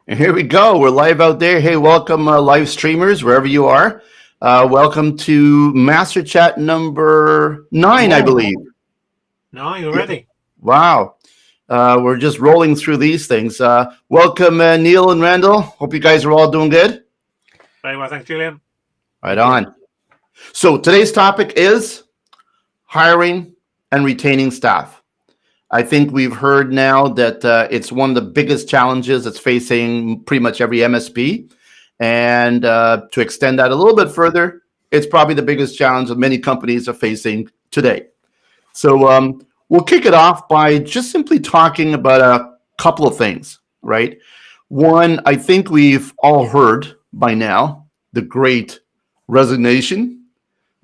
And here we go. We're live out there. Hey, welcome, live streamers, wherever you are. Welcome to MasterChat number 9, I Oh, believe. no, you're Yeah. ready. Wow. We're just rolling through these things. Welcome, Neil and Randall. Hope you guys are all doing good. Very well, thanks, Julian. Right on. So today's topic is hiring and retaining staff. I think we've heard now that it's one of the biggest challenges that's facing pretty much every MSP. And to extend that a little bit further, it's probably the biggest challenge that many companies are facing today. So we'll kick it off by just simply talking about a couple of things, right? One, I think we've all heard by now the great resignation,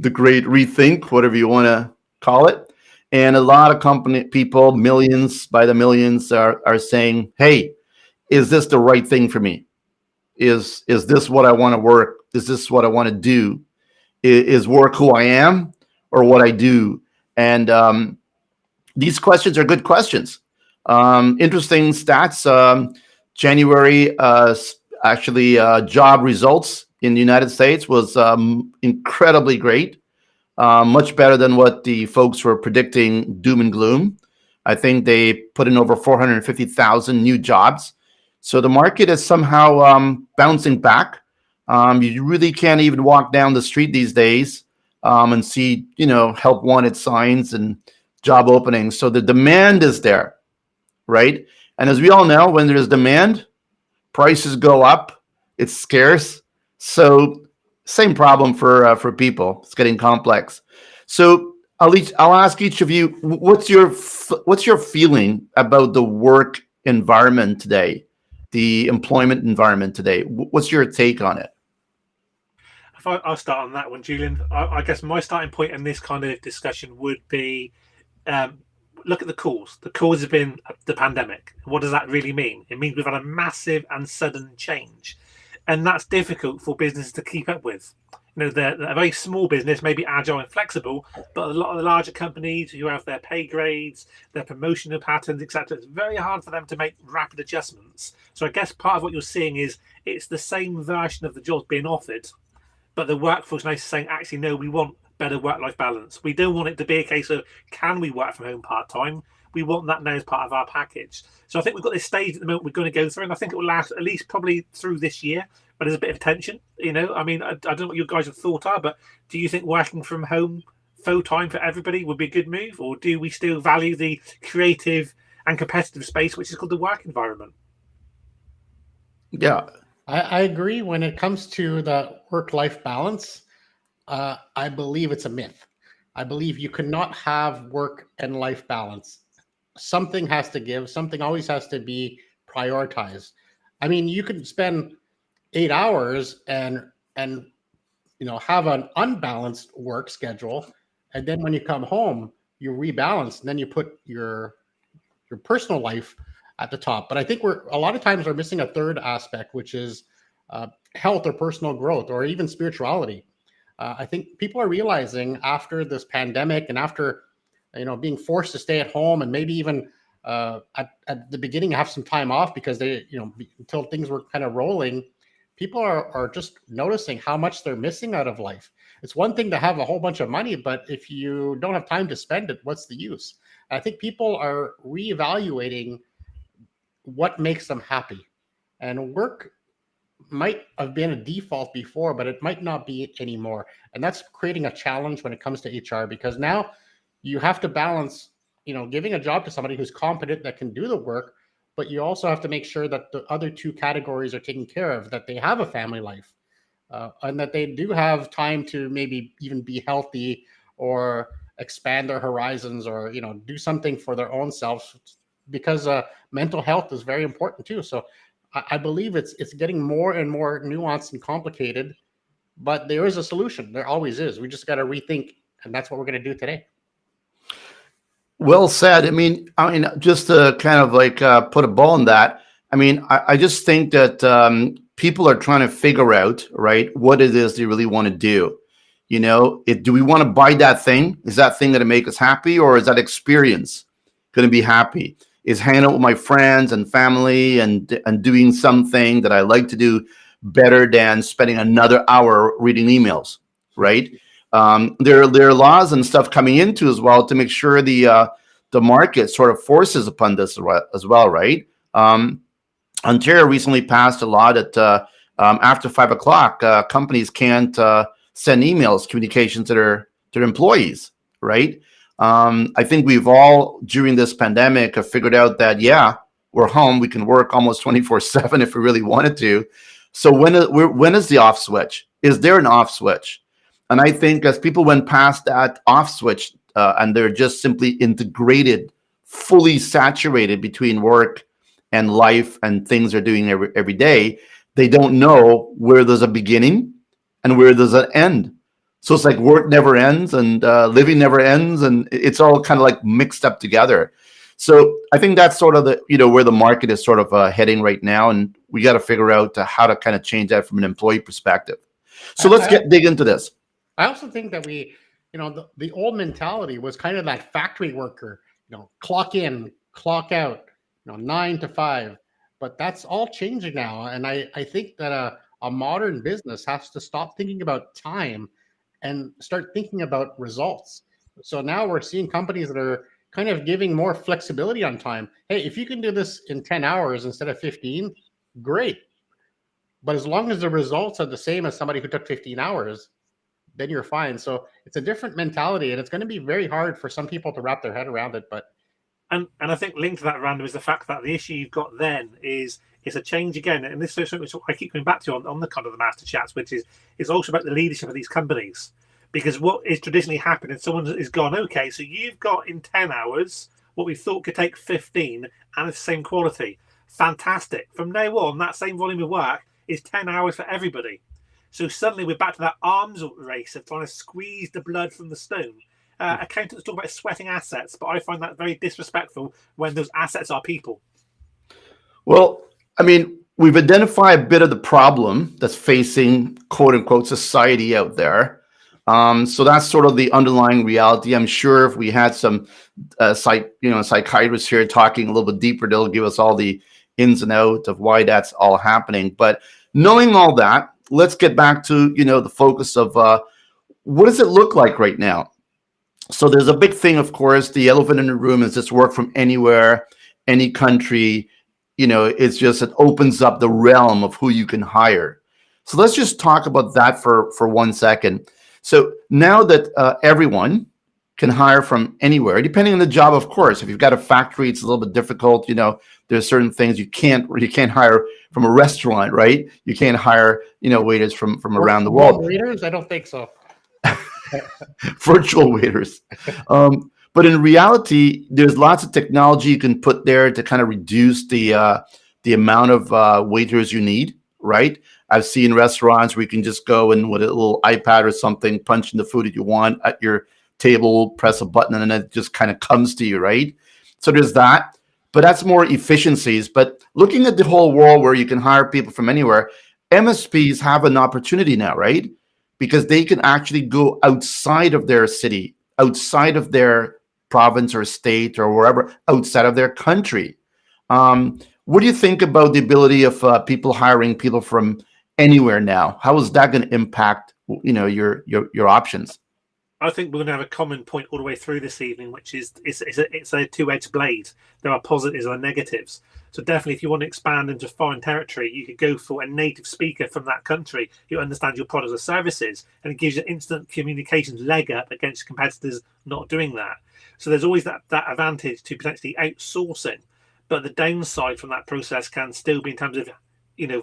the great rethink, whatever you want to call it. And a lot of company people, millions by the millions, are saying, hey, is this the right thing for me? Is this what I want to work? Is this what I want to do? Is work who I am or what I do? And these questions are good questions. Interesting stats. January actually job results in the United States was incredibly great, much better than what the folks were predicting. Doom and gloom. I think they put in over 450,000 new jobs. So the market is somehow bouncing back. You really can't even walk down the street these days and see, help wanted signs and job openings. So the demand is there, right? And as we all know, when there's demand, prices go up. It's scarce. So same problem for people. It's getting complex. So I'll ask each of you, what's your feeling about the work environment today, the employment environment today? What's your take on it? I'll start on that one, Julian. I guess my starting point in this kind of discussion would be look at the cause. The cause has been the pandemic. What does that really mean? It means we've had a massive and sudden change, and that's difficult for businesses to keep up with. They're a very small business, maybe agile and flexible, but a lot of the larger companies who have their pay grades, their promotional patterns, etc., it's very hard for them to make rapid adjustments. So I guess part of what you're seeing is it's the same version of the jobs being offered, but the workforce now is saying, actually, no, we want better work-life balance. We don't want it to be a case of, can we work from home part-time? We want that now as part of our package. So I think we've got this stage at the moment we're going to go through, and I think it will last at least probably through this year. But there's a bit of tension, I mean, I don't know what your guys' thought are, but do you think working from home full time for everybody would be a good move, or do we still value the creative and competitive space, which is called the work environment? Yeah. I agree when it comes to the work-life balance. I believe it's a myth. I believe you cannot have work and life balance. Something has to give. Something always has to be prioritized. I mean, you can spend 8 hours and have an unbalanced work schedule, and then when you come home, you rebalance, and then you put your personal life at the top. But I think we're a lot of times we're missing a third aspect, which is health or personal growth or even spirituality. I think people are realizing after this pandemic and after being forced to stay at home and maybe even at the beginning have some time off because they until things were kind of rolling, people are just noticing how much they're missing out of life. It's one thing to have a whole bunch of money, but if you don't have time to spend it, what's the use? I think people are reevaluating what makes them happy, and work might have been a default before, but it might not be anymore. And that's creating a challenge when it comes to HR, because now you have to balance, giving a job to somebody who's competent that can do the work, but you also have to make sure that the other two categories are taken care of, that they have a family life, and that they do have time to maybe even be healthy or expand their horizons or, do something for their own selves, because mental health is very important too. So I believe it's getting more and more nuanced and complicated, but there is a solution. There always is. We just got to rethink, and that's what we're going to do today. Well said. I mean, just to kind of like put a ball on that. I mean, I just think that people are trying to figure out, right, what it is they really want to do. Do we want to buy that thing? Is that thing going to make us happy, or is that experience going to be happy? is hanging out with my friends and family and doing something that I like to do better than spending another hour reading emails, right? There are laws and stuff coming into as well to make sure the market sort of forces upon this as well, right? Ontario recently passed a law that after 5 o'clock, companies can't send emails, communications to their employees, right? I think we've all during this pandemic have figured out that we're home, we can work almost 24/7 if we really wanted to. So when is the off switch? Is there an off switch? And I think as people went past that off switch and they're just simply integrated, fully saturated between work and life and things they're doing every day, they don't know where there's a beginning and where there's an end. So it's like work never ends and living never ends, and it's all kind of like mixed up together. So I think that's sort of the where the market is sort of heading right now, and we got to figure out how to kind of change that from an employee perspective. So let's dig into this. I also think that the old mentality was kind of that factory worker, clock in, clock out, 9 to 5. But that's all changing now, and I think that a modern business has to stop thinking about time and start thinking about results. So now we're seeing companies that are kind of giving more flexibility on time. Hey, if you can do this in 10 hours instead of 15, great. But as long as the results are the same as somebody who took 15 hours, then you're fine. So it's a different mentality, and it's going to be very hard for some people to wrap their head around it. But And I think linked to that, Random, is the fact that the issue you've got then is it's a change again, and this is something which I keep coming back to on the kind of the master chats, which is also about the leadership of these companies. Because what is traditionally happened is someone is gone, okay, so you've got in 10 hours what we thought could take 15 and it's the same quality. Fantastic. From now on, that same volume of work is 10 hours for everybody. So suddenly we're back to that arms race of trying to squeeze the blood from the stone. Accountants talk about sweating assets, but I find that very disrespectful when those assets are people. Well, I mean, we've identified a bit of the problem that's facing quote unquote society out there. So that's sort of the underlying reality. I'm sure if we had some psychiatrists here talking a little bit deeper, they'll give us all the ins and outs of why that's all happening. But knowing all that, let's get back to the focus of what does it look like right now? So there's a big thing, of course. The elephant in the room is this work from anywhere, any country. It's just it opens up the realm of who you can hire. So let's just talk about that for 1 second. So now that everyone can hire from anywhere, depending on the job, of course. If you've got a factory, it's a little bit difficult. There's certain things you can't hire from a restaurant, right? You can't hire waiters from around the world. Waiters? I don't think so. Virtual waiters. But in reality, there's lots of technology you can put there to kind of reduce the amount of waiters you need, right? I've seen restaurants where you can just go and with a little iPad or something, punch in the food that you want at your table, press a button, and then it just kind of comes to you, right? So there's that. But that's more efficiencies. But looking at the whole world where you can hire people from anywhere, MSPs have an opportunity now, right? Because they can actually go outside of their city, outside of their province or state or wherever, outside of their country. What do you think about the ability of people hiring people from anywhere now? How is that going to impact your options? I think we're going to have a common point all the way through this evening, which is it's a two-edged blade. There are positives and negatives. So definitely, if you want to expand into foreign territory, you could go for a native speaker from that country who understands your products or services, and it gives you an instant communications leg up against competitors not doing that. So there's always that advantage to potentially outsourcing, but the downside from that process can still be in terms of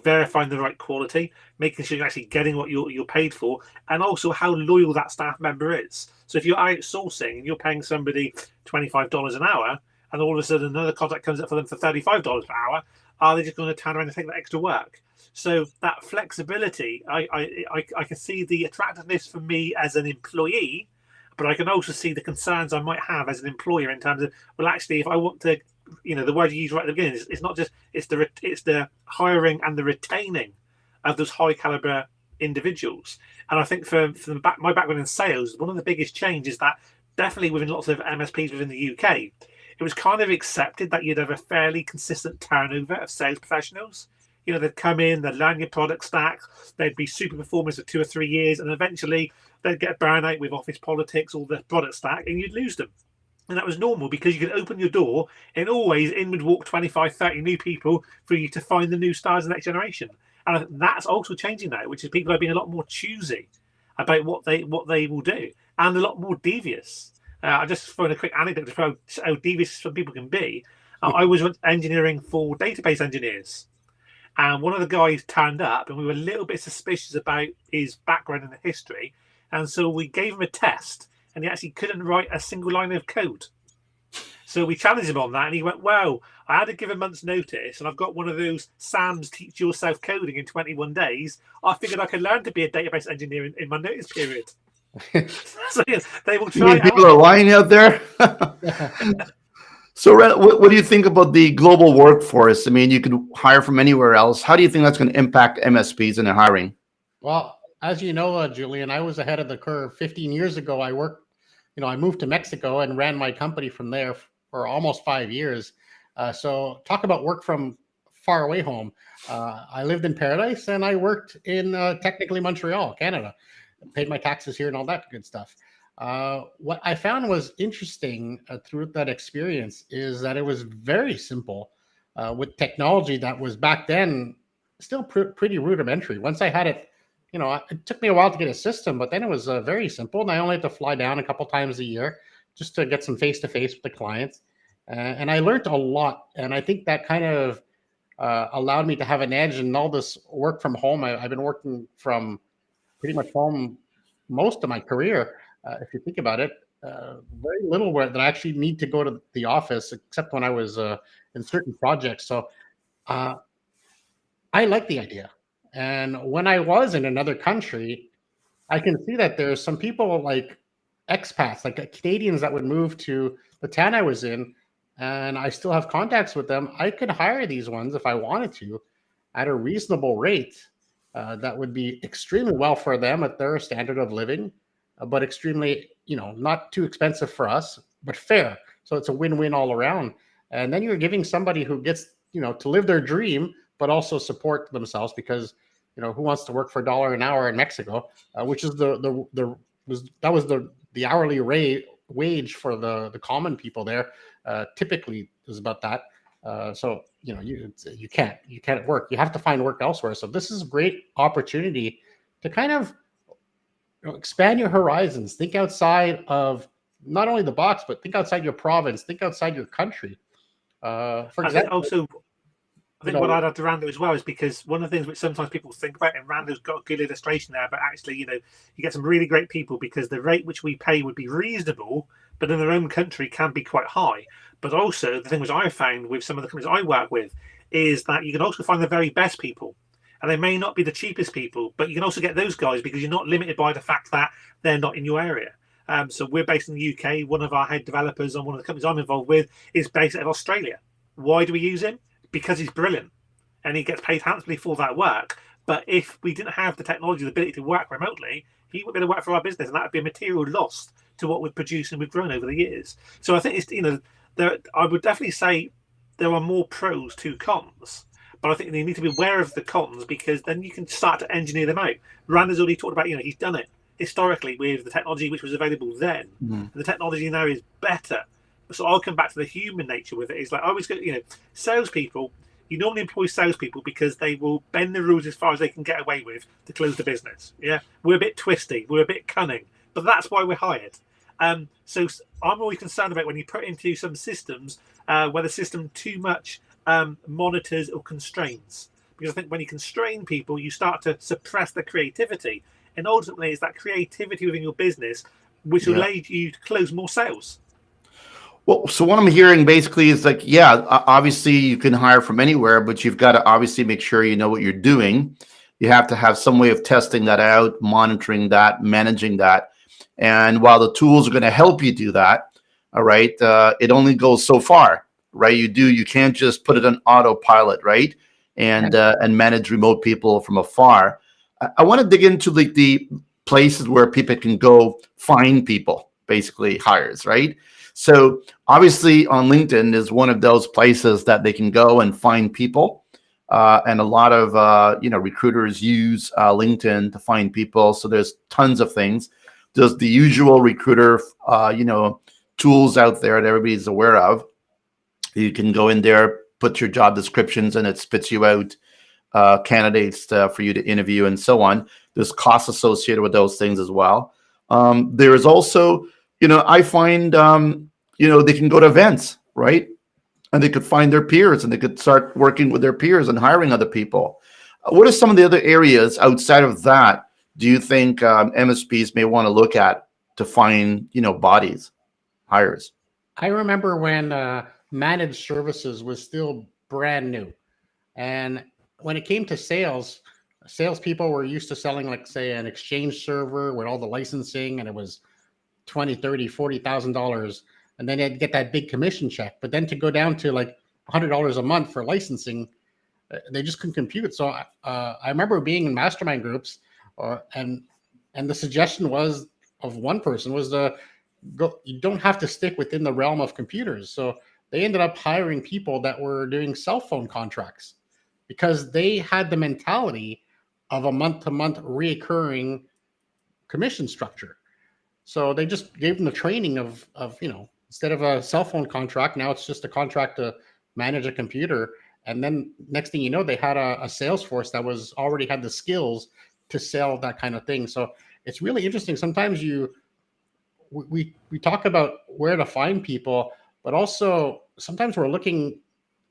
verifying the right quality, making sure you're actually getting what you're paid for, and also how loyal that staff member is. So if you're outsourcing and you're paying somebody $25 an hour, and all of a sudden another contract comes up for them for $35 per hour, are they just going to turn around and take that extra work? So that flexibility, I can see the attractiveness for me as an employee, but I can also see the concerns I might have as an employer in terms of, well, actually, if I want to, the word you use right at the beginning is not just it's the hiring and the retaining of those high caliber individuals. And I think for my background in sales, one of the biggest changes is that definitely within lots of MSPs within the UK it was kind of accepted that you'd have a fairly consistent turnover of sales professionals. You know, they'd come in, they'd learn your product stack, they'd be super performers for 2 or 3 years, and eventually they'd get a burnout with office politics, all the product stack, and you'd lose them. And that was normal because you could open your door and always in would walk 25, 30 new people for you to find the new stars of the next generation. And I think that's also changing now, which is people are being a lot more choosy about what they will do, and a lot more devious. I just throw in a quick anecdote to show how devious some people can be. I was engineering for database engineers, and one of the guys turned up, and we were a little bit suspicious about his background and history, and so we gave him a test, and he actually couldn't write a single line of code. So we challenged him on that, and he went, "Well, I had to give a month's notice, and I've got one of those Sam's teach yourself coding in 21 days. I figured I could learn to be a database engineer in my notice period." So yes, they will try. People are lying out there. So, Ren, what do you think about the global workforce? I mean, you could hire from anywhere else. How do you think that's going to impact MSPs and their hiring? Well, as you know, Julian, I was ahead of the curve. 15 years ago, I moved to Mexico and ran my company from there for almost 5 years. So talk about work from far away home. I lived in paradise and I worked in technically Montreal, Canada. Paid my taxes here and all that good stuff. What I found was interesting through that experience is that it was very simple with technology that was back then still pretty rudimentary. Once I had it, it took me a while to get a system, but then it was very simple. And I only had to fly down a couple times a year just to get some face-to-face with the clients. And I learned a lot. And I think that kind of allowed me to have an edge in all this work from home. I've been working from pretty much home most of my career, if you think about it. Very little where that I actually need to go to the office, except when I was in certain projects. So I like the idea. And when I was in another country, I can see that there's some people like expats, like Canadians that would move to the town I was in, and I still have contacts with them. I could hire these ones if I wanted to at a reasonable rate. That would be extremely well for them at their standard of living, but extremely, not too expensive for us, but fair. So it's a win-win all around. And then you're giving somebody who gets, to live their dream, but also support themselves because, who wants to work for $1 an hour in Mexico, which is the hourly rate wage for the common people there. Typically is about that. So you can't work. You have to find work elsewhere. So this is a great opportunity to kind of expand your horizons. Think outside of not only the box, but think outside your province. Think outside your country. For example, I think what I'd add to Rando as well is because one of the things which sometimes people think about, and Rando's got a good illustration there, but actually, you get some really great people because the rate which we pay would be reasonable, but in their own country can be quite high. But also, the thing which I found with some of the companies I work with is that you can also find the very best people. And they may not be the cheapest people, but you can also get those guys because you're not limited by the fact that they're not in your area. So we're based in the UK. One of our head developers on one of the companies I'm involved with is based out of Australia. Why do we use him? Because he's brilliant and he gets paid handsomely for that work. But if we didn't have the technology, the ability to work remotely, he wouldn't be able to work for our business, and that would be a material loss to what we've produced and we've grown over the years. So I think it's, I would definitely say there are more pros to cons, but I think they need to be aware of the cons because then you can start to engineer them out. Randa's already talked about, he's done it historically with the technology which was available then. And the technology now is better. So I'll come back to the human nature with it. It's like I always go, salespeople, you normally employ salespeople because they will bend the rules as far as they can get away with to close the business. Yeah, we're a bit twisty, we're a bit cunning, but that's why we're hired. So I'm always concerned about when you put into some systems where the system too much monitors or constrains. Because I think when you constrain people, you start to suppress the creativity. And ultimately, it's that creativity within your business which will allow you to close more sales. Well, so what I'm hearing basically is like, obviously you can hire from anywhere, but you've got to obviously make sure you know what you're doing. You have to have some way of testing that out, monitoring that, managing that. And while the tools are going to help you do that, all right, it only goes so far, right? You can't just put it on autopilot, right? And manage remote people from afar. I want to dig into the places where people can go find people, basically hires, right? So obviously on LinkedIn is one of those places that they can go and find people. And a lot of recruiters use LinkedIn to find people. So there's tons of things. There's the usual recruiter tools out there that everybody's aware of. You can go in there, put your job descriptions, and it spits you out candidates for you to interview and so on. There's costs associated with those things as well. There is also, I find, they can go to events, right? And they could find their peers and they could start working with their peers and hiring other people. What are some of the other areas outside of that do you think MSPs may want to look at to find, bodies, hires? I remember when managed services was still brand new. And when it came to salespeople were used to selling, like, say, an Exchange server with all the licensing, and it was $20, $30, $40,000, and then they'd get that big commission check. But then to go down to like $100 a month for licensing, they just couldn't compute. So I remember being in mastermind groups, and the suggestion was of one person was go. You don't have to stick within the realm of computers. So they ended up hiring people that were doing cell phone contracts because they had the mentality of a month-to-month reoccurring commission structure. So they just gave them the training of instead of a cell phone contract, now it's just a contract to manage a computer. And then next thing you know, they had a sales force that was already had the skills to sell that kind of thing. So it's really interesting. Sometimes we talk about where to find people, but also sometimes we're looking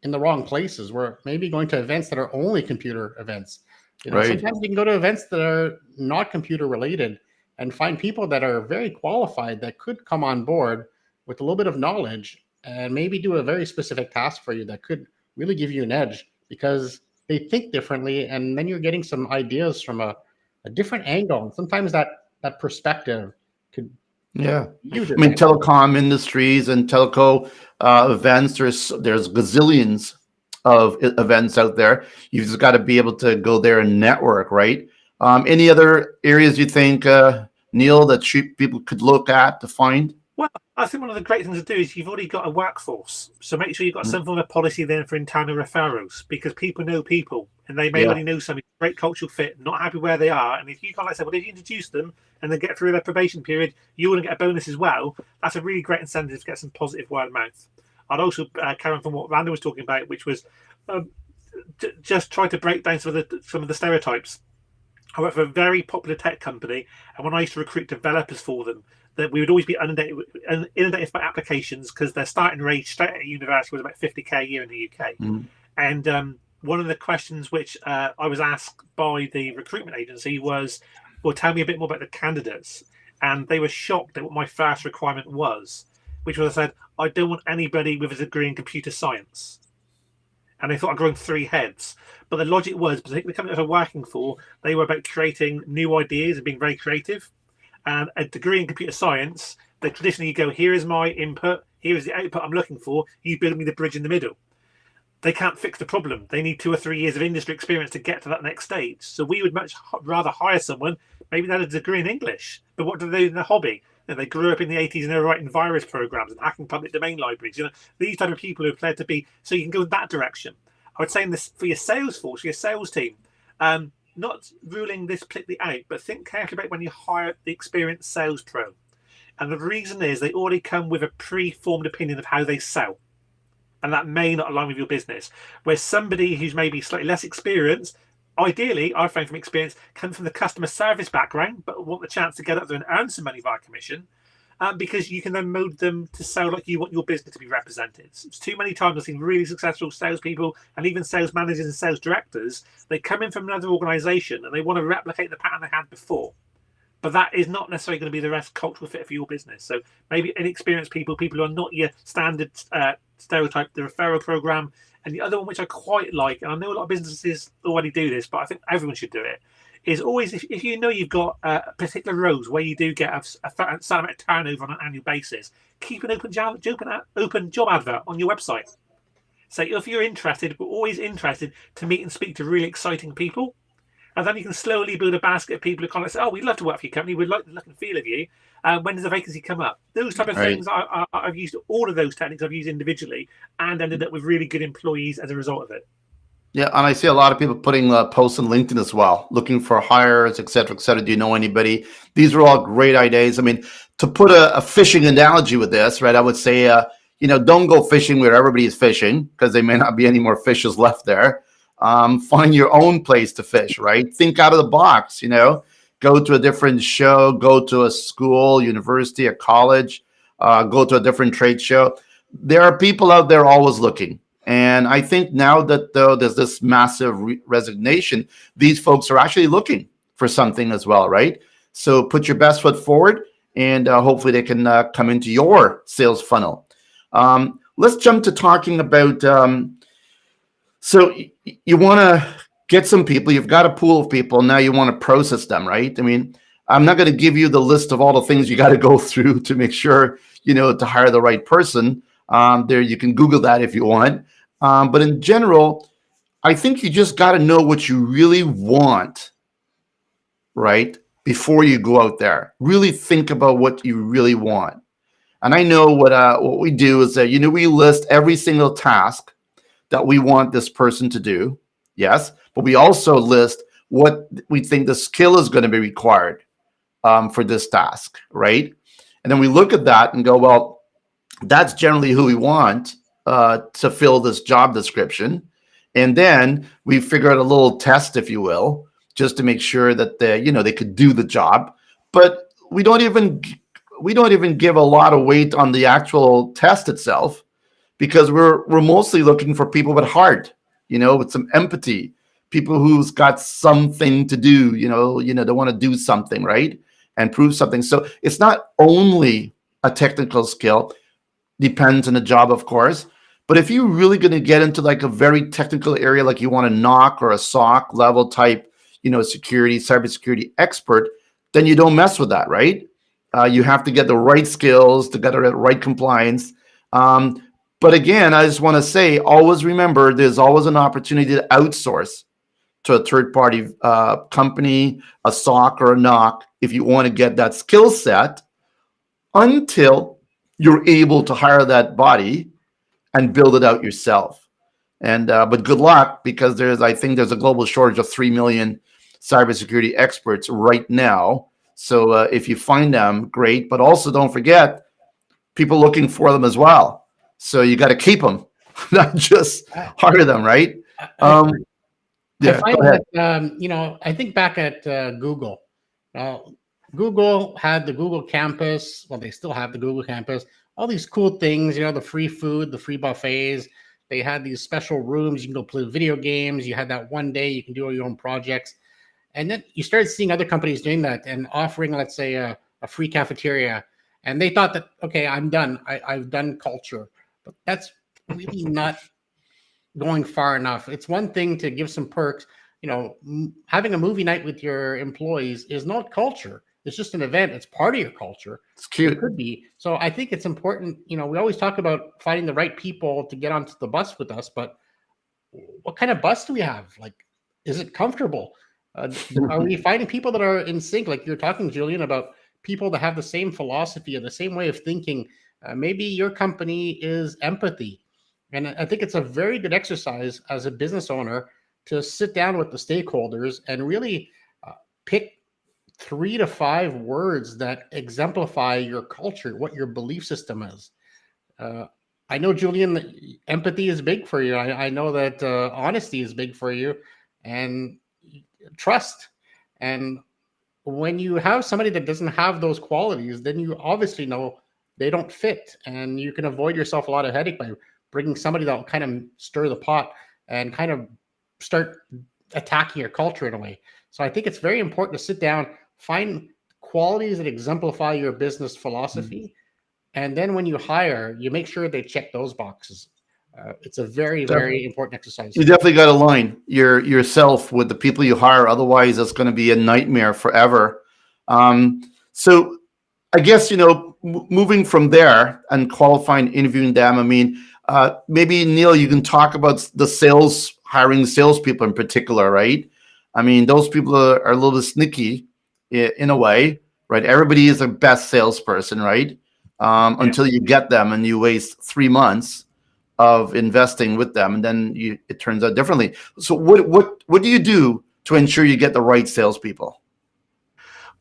in the wrong places. We're maybe going to events that are only computer events. Right. Sometimes you can go to events that are not computer related and find people that are very qualified that could come on board with a little bit of knowledge and maybe do a very specific task for you that could really give you an edge because they think differently. And then you're getting some ideas from a different angle. And sometimes that perspective could. Yeah. I mean, telecom industries and telco events, there's gazillions of events out there. You've just got to be able to go there and network, right? Any other areas you think, Neil, that people could look at to find? Well, I think one of the great things to do is you've already got a workforce. So make sure you've got some form of policy then for internal referrals because people know people and they may already know something, great cultural fit, not happy where they are. And if you can't, like I said, well, if you introduce them and then get through their probation period, you want to get a bonus as well. That's a really great incentive to get some positive word of mouth. I'd also carry on from what Randall was talking about, which was just try to break down some of the stereotypes. I worked for a very popular tech company, and when I used to recruit developers for them, that we would always be inundated by applications because their starting rate straight at university was about 50k a year in the UK. And one of the questions which I was asked by the recruitment agency was, well, tell me a bit more about the candidates. And they were shocked at what my first requirement was, which was I said, I don't want anybody with a degree in computer science. And they thought I'd grown 3 heads. But the logic was, particularly the company that I was working for, they were about creating new ideas and being very creative. And a degree in computer science, they traditionally go, here is my input, here is the output I'm looking for, you build me the bridge in the middle. They can't fix the problem. They need 2 or 3 years of industry experience to get to that next stage. So we would much rather hire someone, maybe they had a degree in English, but what do they do in their hobby? They grew up in the 80s and they were writing virus programs and hacking public domain libraries. These type of people who are prepared to be, so you can go in that direction. I would say in this for your sales force, your sales team, not ruling this completely out, but think carefully about when you hire the experienced sales pro. And the reason is they already come with a pre-formed opinion of how they sell. And that may not align with your business. Where somebody who's maybe slightly less experienced, ideally, I found from experience, come from the customer service background, but want the chance to get up there and earn some money via commission, because you can then mold them to sell like you want your business to be represented. It's too many times I've seen really successful salespeople and even sales managers and sales directors, they come in from another organization and they want to replicate the pattern they had before. But that is not necessarily going to be the best cultural fit for your business. So maybe inexperienced people who are not your standard stereotype, the referral program. And the other one, which I quite like, and I know a lot of businesses already do this, but I think everyone should do it, is always, if you know you've got particular roles where you do get a certain amount of turnover on an annual basis, keep an open job advert on your website. So if you're interested, we're always interested to meet and speak to really exciting people. and then you can slowly build a basket of people who kind of say, "Oh, we'd love to work for your company. We'd like the look and feel of you. When does the vacancy come up?" Those type of Right. things. I've used all of those techniques. I've used individually, and ended up with really good employees as a result of it. Yeah, and I see a lot of people putting posts on LinkedIn as well, looking for hires, et cetera, et cetera. Do you know anybody? These are all great ideas. I mean, to put a fishing analogy with this, right? I would say, don't go fishing where everybody is fishing, because there may not be any more fishes left there. Find your own place to fish, right? Think out of the box. Go to a different show, go to a school, university, a college, go to a different trade show. There are people out there always looking. And I think now that there's this massive resignation, these folks are actually looking for something as well, right? So put your best foot forward, and hopefully they can come into your sales funnel. Let's jump to talking about, so you want to get some people, you've got a pool of people, now you want to process them, right? I mean, I'm not going to give you the list of all the things you got to go through to make sure, to hire the right person. There, you can Google that if you want. But in general, I think you just got to know what you really want, right? Before you go out there, really think about what you really want. And I know what we do is that, we list every single task that we want this person to do. Yes. But we also list what we think the skill is going to be required for this task, right? And then we look at that and go, well, that's generally who we want to fill this job description. And then we figure out a little test, if you will, just to make sure that they could do the job. But we don't even give a lot of weight on the actual test itself, because we're mostly looking for people with heart, with some empathy, people who's got something to do, they want to do something, right? And prove something. So it's not only a technical skill, depends on the job, of course. But if you're really going to get into like a very technical area, like you want a NOC or a SOC level type, cybersecurity expert, then you don't mess with that, right? You have to get the right skills to get the right compliance. But again, I just want to say, always remember, there's always an opportunity to outsource to a third-party company, a SOC or a NOC, if you want to get that skill set, until you're able to hire that body and build it out yourself. And but good luck, because I think there's a global shortage of 3 million cybersecurity experts right now. So if you find them, great. But also don't forget, people looking for them as well. So you got to keep them, not just hire them, right? Yeah, I find go ahead. that, I think back at Google. Google had the Google campus. Well, they still have the Google campus. All these cool things, the free food, the free buffets. They had these special rooms. You can go play video games. You had that one day you can do all your own projects. And then you started seeing other companies doing that and offering, let's say, a free cafeteria. And they thought that, okay, I'm done. I've done culture. But that's really not going far enough. It's one thing to give some perks. Having a movie night with your employees is not culture. It's just an event. It's part of your culture. It's cute. It could be. So I think it's important. We always talk about finding the right people to get onto the bus with us, but what kind of bus do we have? Like, is it comfortable? Are we finding people that are in sync? Like you're talking, Julian, about people that have the same philosophy and the same way of thinking. Maybe your company is empathy. And I think it's a very good exercise as a business owner to sit down with the stakeholders and really pick 3 to 5 words that exemplify your culture, what your belief system is. I know, Julian, that empathy is big for you. I know that honesty is big for you, and trust. And when you have somebody that doesn't have those qualities, then you obviously know they don't fit, and you can avoid yourself a lot of headache by bringing somebody that will kind of stir the pot and kind of start attacking your culture in a way. So I think it's very important to sit down, find qualities that exemplify your business philosophy. And then when you hire, you make sure they check those boxes. It's a very, very important exercise. You definitely got to align yourself with the people you hire. Otherwise, it's going to be a nightmare forever. So I guess, moving from there and qualifying, interviewing them, I mean, maybe, Neil, you can talk about the hiring salespeople in particular, right? I mean, those people are a little bit sneaky in a way, right? Everybody is a best salesperson, right? Until you get them and you waste 3 months of investing with them, and then it turns out differently. So what do you do to ensure you get the right salespeople?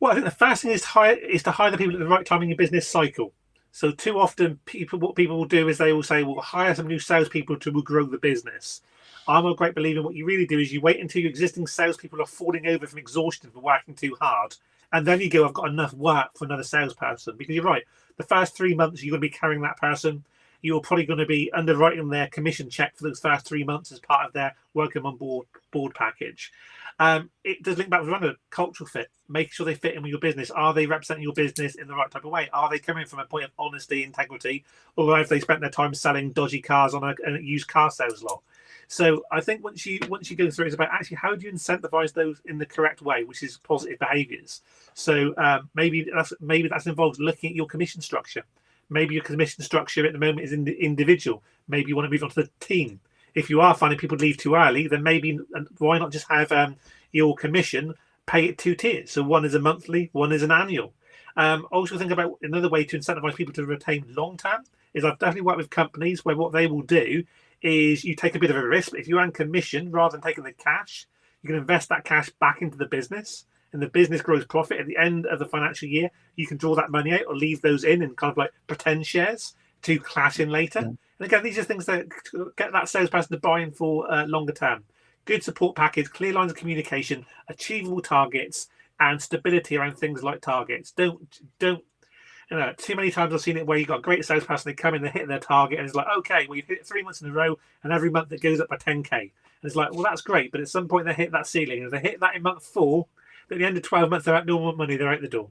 Well, I think the first thing is to hire the people at the right time in your business cycle. So too often, what people will do is they will say, "Well, hire some new salespeople to grow the business." I'm a great believer in what you really do is you wait until your existing salespeople are falling over from exhaustion for working too hard, and then you go, "I've got enough work for another salesperson." Because you're right, the first 3 months you're going to be carrying that person. You're probably going to be underwriting their commission check for those first 3 months as part of their welcome on board package. It does link back with another cultural fit. Make sure they fit in with your business. Are they representing your business in the right type of way? Are they coming from a point of honesty, integrity, or have they spent their time selling dodgy cars on a used car sales lot? So I think once you go through, it's about actually how do you incentivize those in the correct way, which is positive behaviors. So maybe that's involved looking at your commission structure. Maybe your commission structure at the moment is individual. Maybe you want to move on to the team. If you are finding people leave too early, then maybe why not just have your commission pay it 2 tiers? So one is a monthly, one is an annual. Also think about another way to incentivize people to retain long term is I've definitely worked with companies where what they will do is you take a bit of a risk. But if you earn commission rather than taking the cash, you can invest that cash back into the business, and the business grows profit at the end of the financial year. You can draw that money out or leave those in and kind of like pretend shares to cash in later. Yeah. And again, these are things that get that salesperson to buy in for longer term. Good support package, clear lines of communication, achievable targets, and stability around things like targets. Don't too many times I've seen it where you've got a great salesperson, they come in, they hit their target, and it's like, okay, we've hit it 3 months in a row, and every month it goes up by 10K. And it's like, well, that's great, but at some point they hit that ceiling. And if they hit that in month 4, at the end of 12 months, they're at normal money, they're out the door.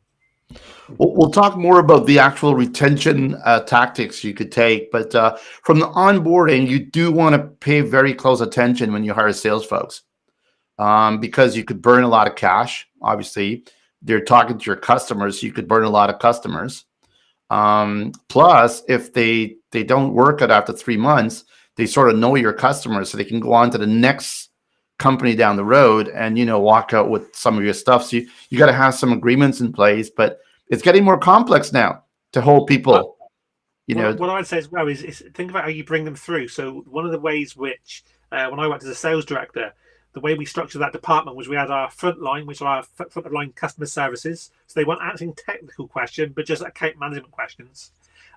We'll talk more about the actual retention tactics you could take, but from the onboarding, you do want to pay very close attention when you hire sales folks, because you could burn a lot of cash. Obviously, they're talking to your customers, so you could burn a lot of customers. Plus, if they don't work it after 3 months, they sort of know your customers, so they can go on to the next company down the road and walk out with some of your stuff. So you got to have some agreements in place, but it's getting more complex now to hold people. What I'd say as well is think about how you bring them through. So one of the ways which when I worked as a sales director, the way we structured that department was we had our front line, which are our front line customer services. So they weren't answering technical questions, but just account management questions.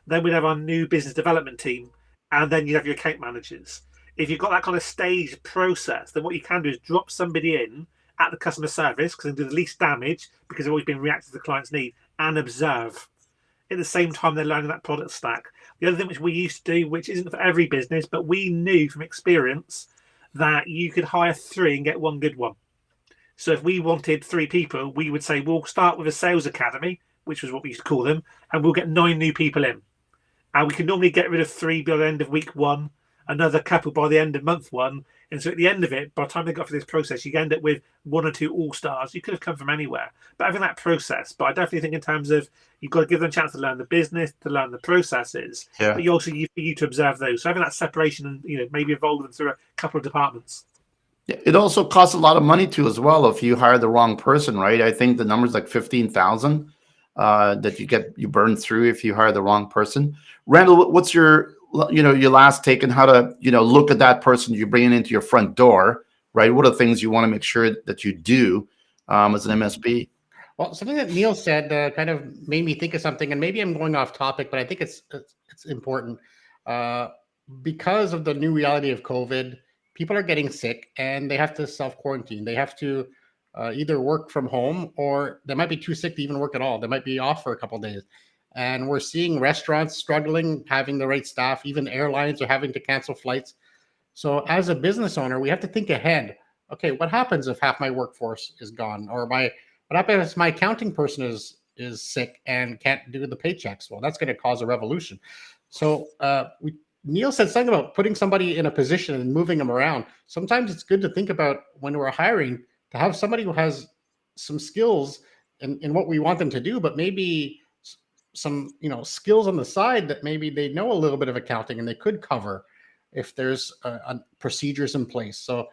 Then we'd have our new business development team, and then you'd have your account managers. If you've got that kind of staged process, then what you can do is drop somebody in at the customer service because they do the least damage because they've always been reacting to the client's need, and observe. At the same time, they're learning that product stack. The other thing which we used to do, which isn't for every business, but we knew from experience that you could hire 3 and get 1 good one. So if we wanted 3 people, we would say, we'll start with a sales academy, which was what we used to call them, and we'll get 9 new people in. And we can normally get rid of 3 by the end of week 1, another couple by the end of month 1. And so at the end of it, by the time they got through this process, you end up with 1 or 2 all-stars. You could have come from anywhere. But having that process, but I definitely think in terms of you've got to give them a chance to learn the business, to learn the processes, but you also for you to observe those. So having that separation and maybe evolve them through a couple of departments. It also costs a lot of money too, as well, if you hire the wrong person, right? I think the number's like 15,000 that you burn through if you hire the wrong person. Randall, what's your last take on how to look at that person you're bringing into your front door, right? What are the things you want to make sure that you do as an MSP? Well, something that Neil said kind of made me think of something, and maybe I'm going off topic, but I think it's important. Because of the new reality of COVID, people are getting sick and they have to self-quarantine. They have to either work from home, or they might be too sick to even work at all. They might be off for a couple of days. And we're seeing restaurants struggling, having the right staff. Even airlines are having to cancel flights. So as a business owner, we have to think ahead. Okay, what happens if half my workforce is gone? Or what happens if my accounting person is sick and can't do the paychecks? Well, that's going to cause a revolution. So Neil said something about putting somebody in a position and moving them around. Sometimes it's good to think about when we're hiring to have somebody who has some skills in what we want them to do, but maybe some skills on the side that maybe they know a little bit of accounting and they could cover if there's procedures in place. So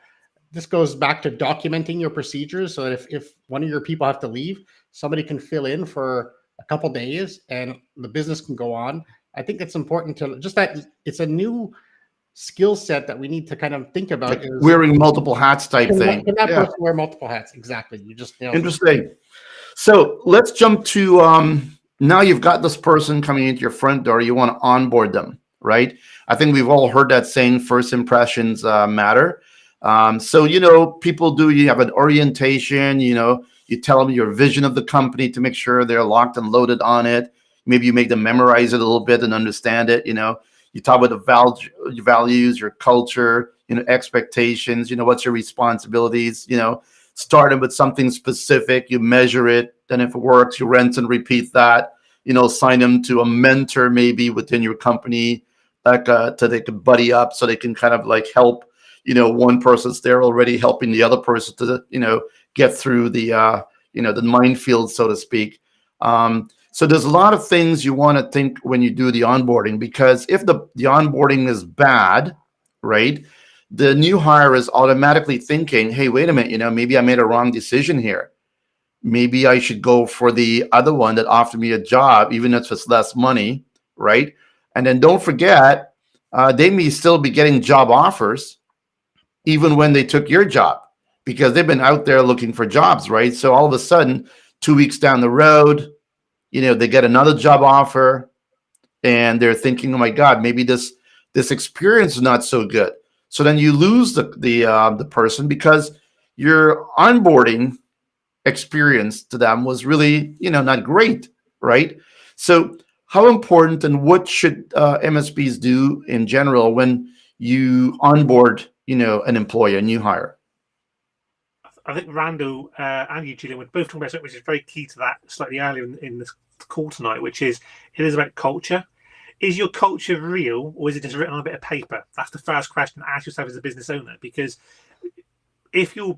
this goes back to documenting your procedures so that if one of your people have to leave, somebody can fill in for a couple days and the business can go on. I think it's important to just that it's a new skill set that we need to kind of think about is wearing multiple hats type thing. can that Yeah, person wear multiple hats? Exactly. You just nailed it. interesting. So let's jump to now you've got this person coming into your front door. You want to onboard them, right? I think we've all heard that saying, first impressions matter. So, people do, you have an orientation, you tell them your vision of the company to make sure they're locked and loaded on it. Maybe you make them memorize it a little bit and understand it. You talk about your values, your culture, expectations, what's your responsibilities, starting with something specific, you measure it. Then if it works, you rinse and repeat that, assign them to a mentor maybe within your company, like so they can buddy up so they can kind of like help, one person's there already helping the other person to, get through the, the minefield, so to speak. So there's a lot of things you want to think when you do the onboarding, because if the onboarding is bad, right, the new hire is automatically thinking, hey, wait a minute, maybe I made a wrong decision here. Maybe I should go for the other one that offered me a job, even if it's less money, right? And then don't forget, they may still be getting job offers even when they took your job, because they've been out there looking for jobs, right? So all of a sudden, 2 weeks down the road, they get another job offer and they're thinking, oh my God, maybe this experience is not so good. So then you lose the person because your onboarding experience to them was really, not great, right? So how important and what should MSPs do in general when you onboard, an employee, a new hire? I think Randall and you, Julian, were both talking about something which is very key to that slightly earlier in this call tonight, which is it is about culture. Is your culture real, or is it just written on a bit of paper? That's the first question to ask yourself as a business owner, because if your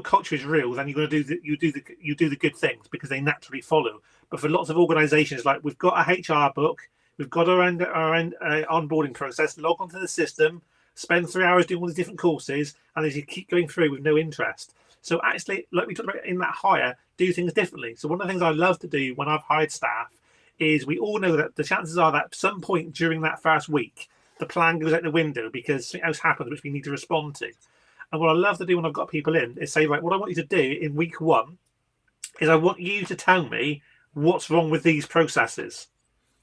culture is real, then you're going to do the good things because they naturally follow. But for lots of organizations, like we've got a HR book, we've got our own onboarding process, log onto the system, spend 3 hours doing all these different courses, and as you keep going through with no interest. So actually, like we talked about in that hire, do things differently. So one of the things I love to do when I've hired staff is we all know that the chances are that at some point during that first week, the plan goes out the window because something else happens which we need to respond to. And what I love to do when I've got people in is say, right, what I want you to do in week 1 is I want you to tell me what's wrong with these processes.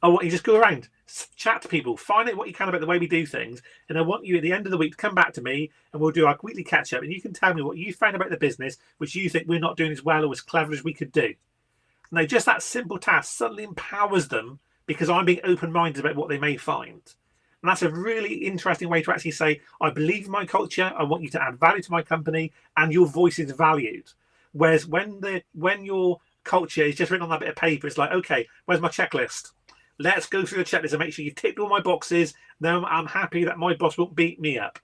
I want you to just go around, chat to people, find out what you can about the way we do things. And I want you at the end of the week to come back to me and we'll do our weekly catch up. And you can tell me what you found about the business, which you think we're not doing as well or as clever as we could do. Now, just that simple task suddenly empowers them because I'm being open-minded about what they may find. And that's a really interesting way to actually say, I believe in my culture, I want you to add value to my company, and your voice is valued. Whereas when your culture is just written on that bit of paper, it's like, okay, where's my checklist? Let's go through the checklist and make sure you've ticked all my boxes. Then I'm happy that my boss won't beat me up.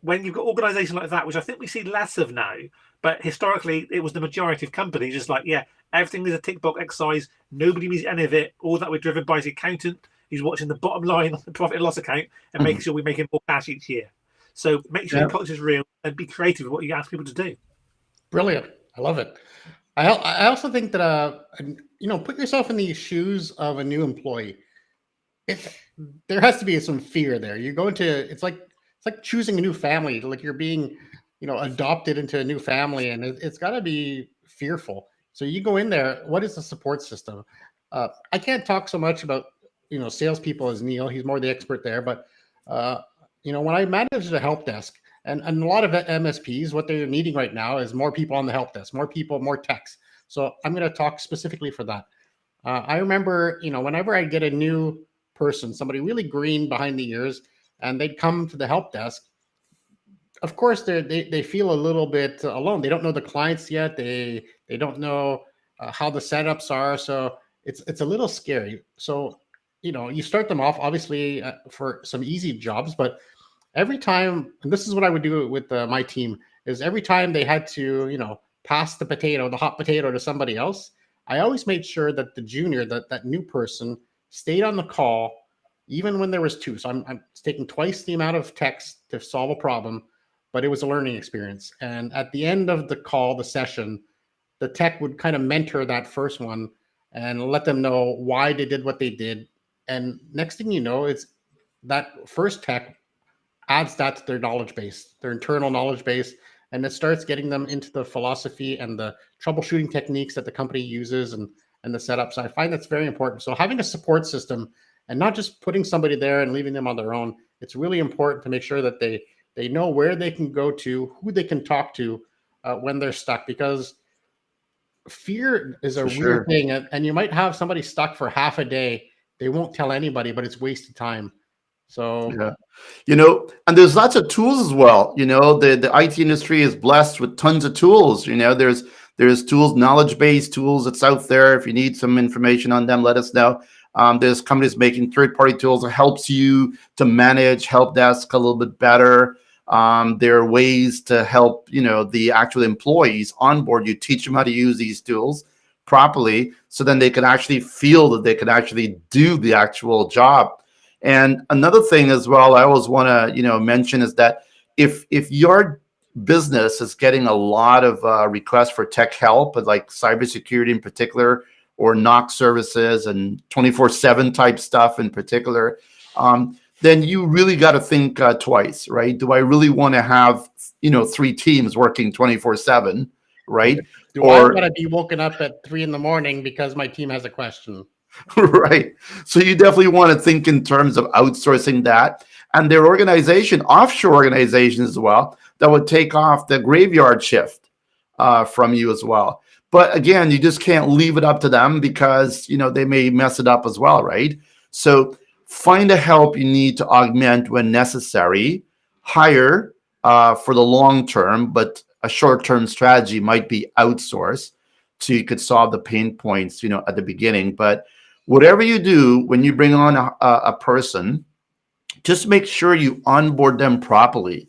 When you've got organizations like that, which I think we see less of now, but historically it was the majority of companies, just like, yeah, everything is a tick box exercise. Nobody means any of it. All that we're driven by is the accountant who's watching the bottom line on the profit and loss account and making sure we're making more cash each year. So make sure your culture is real and be creative with what you ask people to do. Brilliant. I love it. I also think that, put yourself in the shoes of a new employee. There has to be some fear there. You go into, it's like choosing a new family, like you're being, adopted into a new family, and it's got to be fearful. So you go in there, what is the support system? I can't talk so much about, salespeople as Neil, he's more the expert there. But, when I managed a help desk, and a lot of MSPs, what they're needing right now is more people on the help desk, more people, more techs. So I'm going to talk specifically for that. I remember, whenever I get a new person, somebody really green behind the ears, and they'd come to the help desk, of course, they feel a little bit alone. They don't know the clients yet. They don't know how the setups are. So it's a little scary. So, you start them off, obviously, for some easy jobs, but every time, and this is what I would do with my team, is every time they had to, pass the hot potato to somebody else, I always made sure that the junior, that new person stayed on the call, even when there was 2. So I'm taking twice the amount of text to solve a problem. but it was a learning experience. And at the end of the call, the session, the tech would kind of mentor that first one and let them know why they did what they did. And next thing you know, it's that first tech adds that to their knowledge base, their internal knowledge base, and it starts getting them into the philosophy and the troubleshooting techniques that the company uses and the setup. So I find that's very important. So having a support system and not just putting somebody there and leaving them on their own, it's really important to make sure that they know where they can go to, who they can talk to when they're stuck, because fear is a real thing. And you might have somebody stuck for half a day. They won't tell anybody, but it's wasted time. So, yeah, and there's lots of tools as well. The IT industry is blessed with tons of tools. There's tools, knowledge-based tools that's out there. If you need some information on them, let us know. There's companies making third-party tools that helps you to manage help desk a little bit better. There are ways to help, the actual employees onboard you, teach them how to use these tools properly, so then they can actually feel that they can actually do the actual job. And another thing as well, I always want to, mention is that if your business is getting a lot of requests for tech help, like cybersecurity in particular, or NOC services and 24/7 type stuff in particular, then you really got to think twice, right? Do I really want to have, 3 teams working 24/7, right? Do I want to be woken up at 3 a.m. because my team has a question? Right. So you definitely want to think in terms of outsourcing that. And there are offshore organizations as well, that would take off the graveyard shift from you as well. But again, you just can't leave it up to them, because, they may mess it up as well, right? So find the help you need to augment when necessary. Hire for the long term, but a short-term strategy might be outsource, so you could solve the pain points, at the beginning. But whatever you do, when you bring on a person, just make sure you onboard them properly.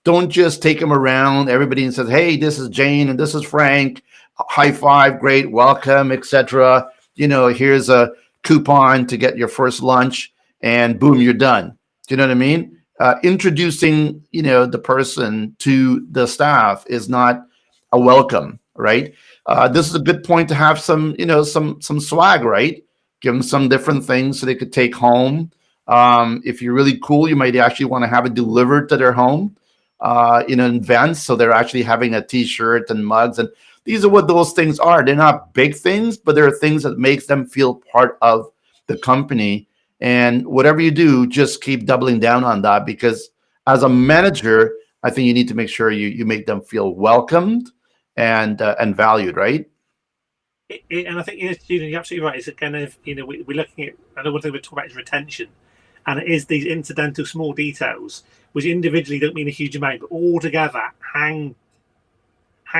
Don't just take them around everybody and says, "Hey, this is Jane and this is Frank. High five, great, welcome, etc. Here's a coupon to get your first lunch," and boom, you're done. Do you know what I mean? Introducing, the person to the staff is not a welcome, right? This is a good point to have some, some swag, right? Give them some different things so they could take home. If you're really cool, you might actually want to have it delivered to their home in advance, so they're actually having a T-shirt and mugs. And these are what those things are. They're not big things, but they're things that makes them feel part of the company. And whatever you do, just keep doubling down on that, because as a manager, I think you need to make sure you make them feel welcomed and valued, right? And I think you're absolutely right. It's kind of, we're looking at, another one thing we're talking about is retention, and it is these incidental small details which individually don't mean a huge amount, but all together hang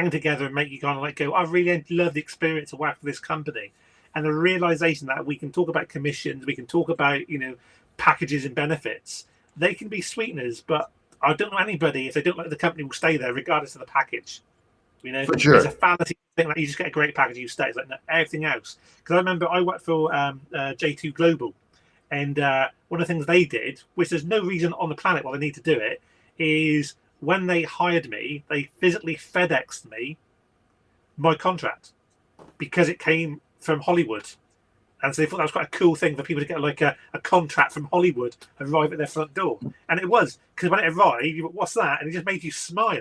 together and make you kind of go, I really love the experience of working for this company. And the realization that we can talk about commissions, we can talk about, packages and benefits. They can be sweeteners, but I don't know anybody, if they don't like the company, will stay there regardless of the package. For sure. It's a fantasy thing that you just get a great package, you stay. It's like everything else. Because I remember I worked for J2 Global, and one of the things they did, which there's no reason on the planet why they need to do it, is when they hired me, they physically FedExed me my contract, because it came from Hollywood. And so they thought that was quite a cool thing for people to get like a contract from Hollywood arrive at their front door. And it was, because when it arrived, you went, what's that? And it just made you smile.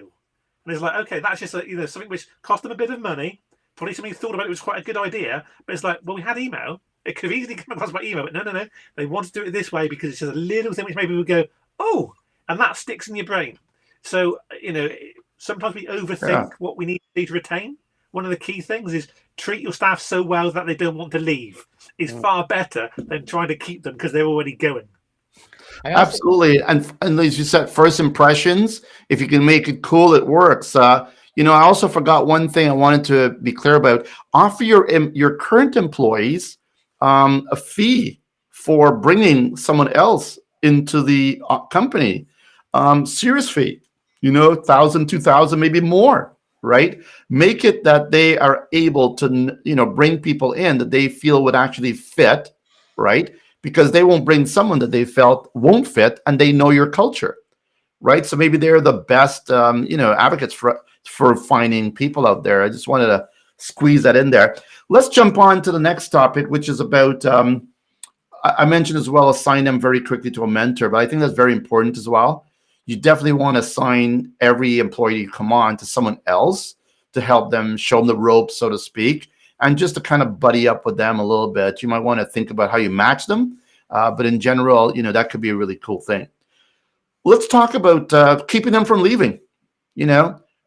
And it's like, okay, that's just something which cost them a bit of money. Probably something thought about it was quite a good idea. But it's like, well, we had email. It could have easily come across by email. But no. They want to do it this way because it's just a little thing which maybe we go, oh, and that sticks in your brain. So, sometimes we overthink what we need to retain. One of the key things is treat your staff so well that they don't want to leave. Is far better than trying to keep them because they're already going. Absolutely. And as you said, first impressions, if you can make it cool, it works. I also forgot one thing I wanted to be clear about. Offer your current employees a fee for bringing someone else into the company. Serious fee, 1,000, 2,000, maybe more, right? Make it that they are able to, bring people in that they feel would actually fit, right? Because they won't bring someone that they felt won't fit, and they know your culture, right? So maybe they're the best, advocates for finding people out there. I just wanted to squeeze that in there. Let's jump on to the next topic, which is about. I mentioned as well, assign them very quickly to a mentor, but I think that's very important as well. You definitely want to assign every employee you come on to someone else to help them, show them the ropes, so to speak, and just to kind of buddy up with them a little bit. You might want to think about how you match them, but in general, that could be a really cool thing. Let's talk about keeping them from leaving,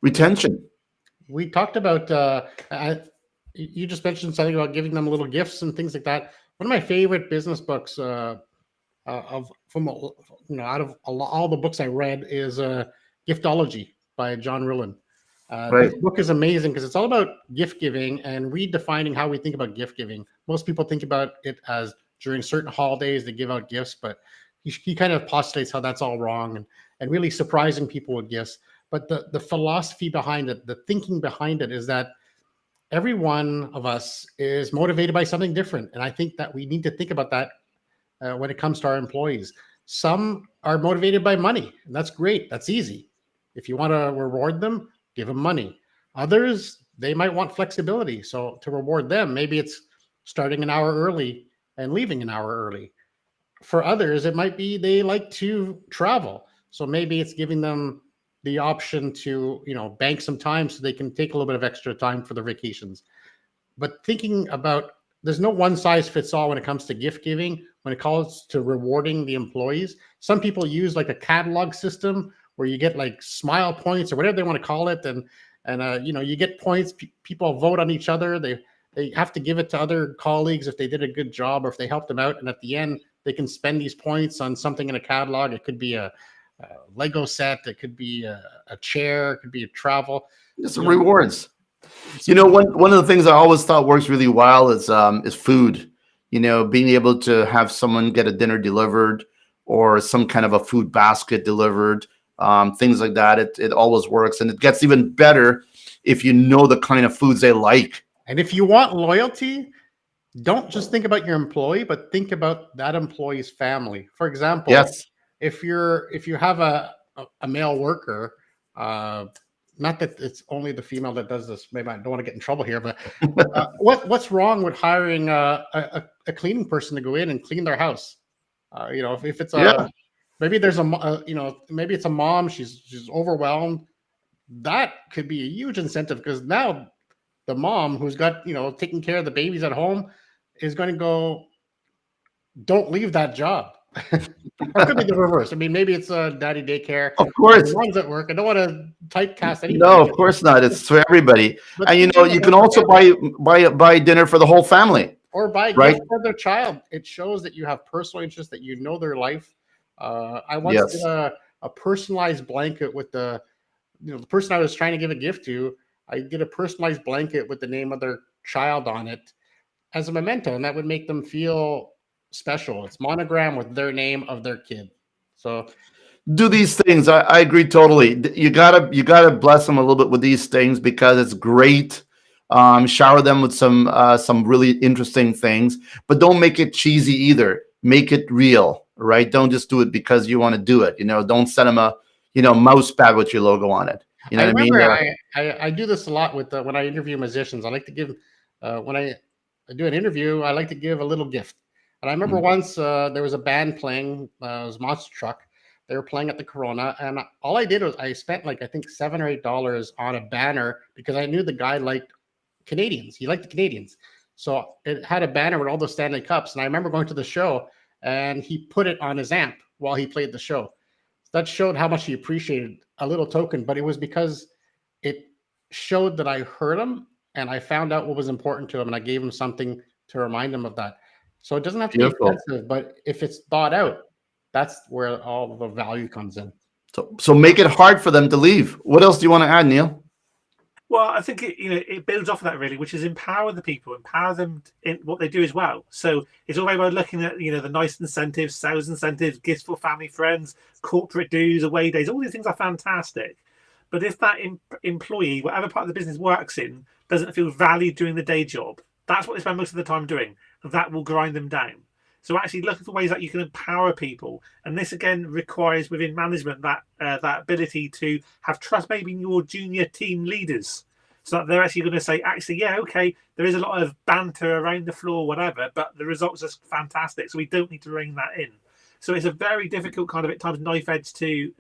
retention. We talked about, you just mentioned something about giving them little gifts and things like that. One of my favorite business books out of all the books I read is Giftology by John Rillen. Right. This book is amazing because it's all about gift giving and redefining how we think about gift giving. Most people think about it as during certain holidays they give out gifts, but he kind of postulates how that's all wrong and really surprising people with gifts. But the philosophy behind it, the thinking behind it is that every one of us is motivated by something different. And I think that we need to think about that when it comes to our employees. Some are motivated by money, and that's great. That's easy. If you want to reward them, give them money. Others, they might want flexibility. So to reward them, maybe it's starting an hour early and leaving an hour early. For others, it might be they like to travel. So maybe it's giving them the option to, bank some time so they can take a little bit of extra time for their vacations. But thinking about, there's no one size fits all when it comes to gift giving, when it comes to rewarding the employees. Some people use like a catalog system where you get like smile points or whatever they want to call it. And you get points, people vote on each other. They have to give it to other colleagues if they did a good job or if they helped them out. And at the end, they can spend these points on something in a catalog. It could be a Lego set, it could be a chair, it could be a travel. Some rewards. One of the things I always thought works really well is food. Being able to have someone get a dinner delivered or some kind of a food basket delivered, things like that. It always works, and it gets even better if you know the kind of foods they like. And if you want loyalty, don't just think about your employee, but think about that employee's family. For example, yes. If you have a male worker, not that it's only the female that does this. Maybe I don't want to get in trouble here, but what's wrong with hiring a cleaning person to go in and clean their house? If it's maybe there's maybe it's a mom, she's overwhelmed. That could be a huge incentive because now the mom who's got taking care of the babies at home is going to go, don't leave that job. Or it could be the reverse. I mean, maybe it's a daddy daycare. Of course. Mom's at work. I don't want to typecast anything. No, of course not. It's for everybody. But and you can also buy dinner for the whole family. Or buy gifts for their child. It shows that you have personal interest, that you know their life. I once did a personalized blanket with the person I was trying to give a gift to. I did a personalized blanket with the name of their child on it as a memento, and that would make them feel special. It's monogram with their name of their kid. So do these things. I agree totally. You gotta bless them a little bit with these things because it's great. Shower them with some really interesting things, but don't make it cheesy either. Make it real, right? Don't just do it because you want to do it. Don't send them a mouse pad with your logo on it. You know what I mean? I do this a lot with when I interview musicians. I like to give when I do an interview, I like to give a little gift. And I remember once there was a band playing, it was Monster Truck. They were playing at the Corona, and all I did was I spent like I think $7 or $8 on a banner because I knew the guy liked Canadians. He liked the Canadians, so it had a banner with all those Stanley Cups. And I remember going to the show, and he put it on his amp while he played the show. That showed how much he appreciated a little token, but it was because it showed that I heard him and I found out what was important to him, and I gave him something to remind him of that. So it doesn't have to be expensive, but if it's thought out, that's where all the value comes in. So make it hard for them to leave. What else do you want to add, Neil? Well, I think it builds off of that really, which is empower the people, empower them in what they do as well. So it's all about looking at the nice incentives, sales incentives, gifts for family, friends, corporate dues, away days. All these things are fantastic. But if that employee, whatever part of the business works in, doesn't feel valued doing the day job, that's what they spend most of the time doing. That will grind them down. So actually look at the ways that you can empower people. And this again requires within management that that ability to have trust maybe in your junior team leaders. So that they're actually going to say, actually, yeah, okay, there is a lot of banter around the floor, whatever, but the results are fantastic. So we don't need to rein that in. So it's a very difficult kind of at times knife edge to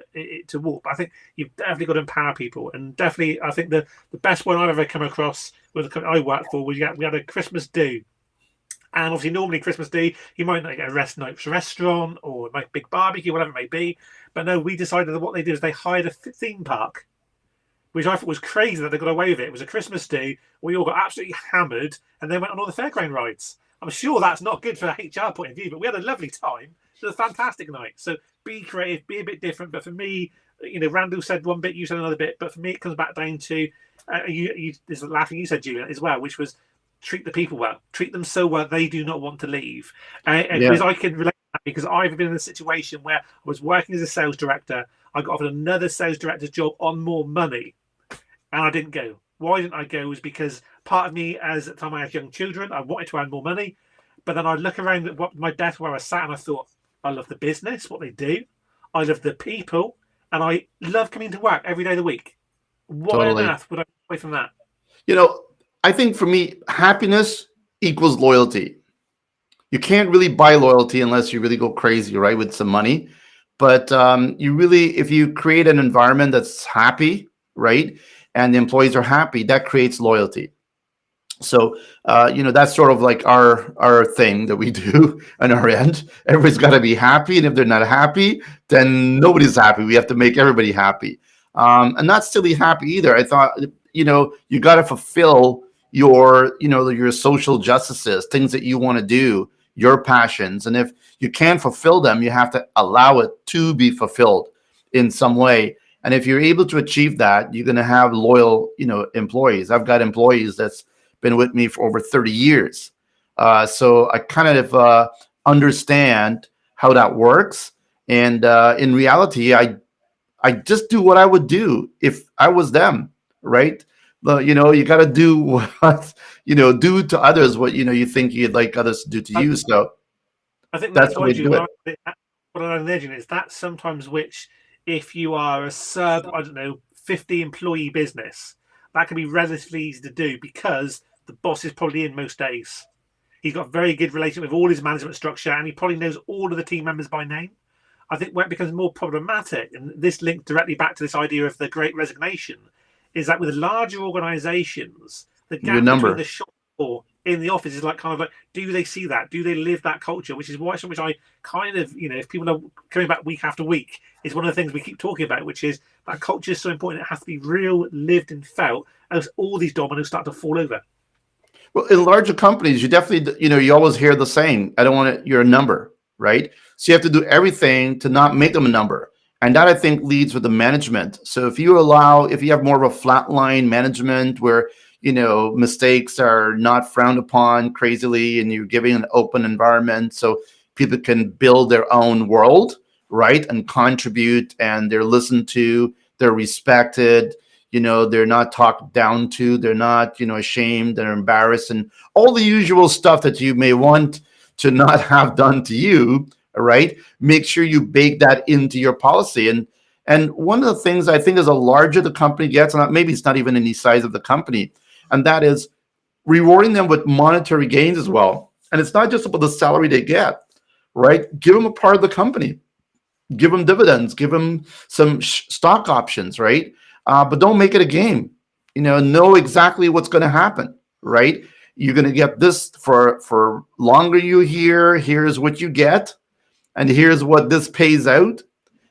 walk. But I think you've definitely got to empower people, and definitely I think the best one I've ever come across with the company I worked for was we had a Christmas do. And obviously, normally Christmas do, you might not get a nice restaurant or a big barbecue, whatever it may be. But no, we decided that what they did is they hired a theme park, which I thought was crazy that they got away with it. It was a Christmas do. We all got absolutely hammered and then went on all the fairground rides. I'm sure that's not good for a HR point of view, but we had a lovely time. It was a fantastic night. So be creative, be a bit different. But for me, Randall said one bit, you said another bit. But for me, it comes back down to this laughing you said, Julian, as well, which was treat the people well, treat them so well they do not want to leave. Because I can relate to that, because I've been in a situation where I was working as a sales director. I got offered another sales director's job on more money, and I didn't go. Why didn't I go? Was because part of me, as at the time I had young children, I wanted to earn more money. But then I'd look around at my desk where I sat and I thought, I love the business, what they do. I love the people, and I love coming to work every day of the week. Why on earth would I get away from that? I think for me, happiness equals loyalty. You can't really buy loyalty unless you really go crazy, right, with some money. But if you create an environment that's happy, right, and the employees are happy, that creates loyalty. So, that's sort of like our thing that we do on our end. Everybody's got to be happy, and if they're not happy, then nobody's happy. We have to make everybody happy, and not silly happy either. I thought, you got to fulfill your social justices, things that you want to do, your passions, and if you can't fulfill them, you have to allow it to be fulfilled in some way. And if you're able to achieve that, you're going to have loyal, employees. I've got employees that's been with me for over 30 years. So I kind of understand how that works. And in reality, I just do what I would do if I was them, right? You got to do what, do to others what, you think you'd like others to do to you. So I think that's what we do it. What I imagine is that sometimes which, if you are a sub, 50 employee business, that can be relatively easy to do because the boss is probably in most days. He's got a very good relationship with all his management structure, and he probably knows all of the team members by name. I think where it becomes more problematic, and this links directly back to this idea of the Great Resignation, is that with larger organizations, the gap between the shop floor in the office is kind of like, do they see that? Do they live that culture? Which is why something which I kind of, if people are coming back week after week, is one of the things we keep talking about, which is that culture is so important. It has to be real, lived and felt, as all these dominoes start to fall over. Well, in larger companies, you definitely, you always hear the saying, I don't want it, you're a number, right? So you have to do everything to not make them a number. And that, I think, leads with the management. So if you have more of a flatline management where, mistakes are not frowned upon crazily, and you're giving an open environment so people can build their own world, right? And contribute, and they're listened to, they're respected, they're not talked down to, they're not, ashamed, they're embarrassed, and all the usual stuff that you may want to not have done to you, right? Make sure you bake that into your policy. And one of the things I think is the larger the company gets, and maybe it's not even any size of the company, and that is rewarding them with monetary gains as well. And it's not just about the salary they get, right? Give them a part of the company, give them dividends, give them some stock options, right? But don't make it a game. Know exactly what's going to happen, right? You're going to get this for longer you're here. Here's what you get, and here's what this pays out,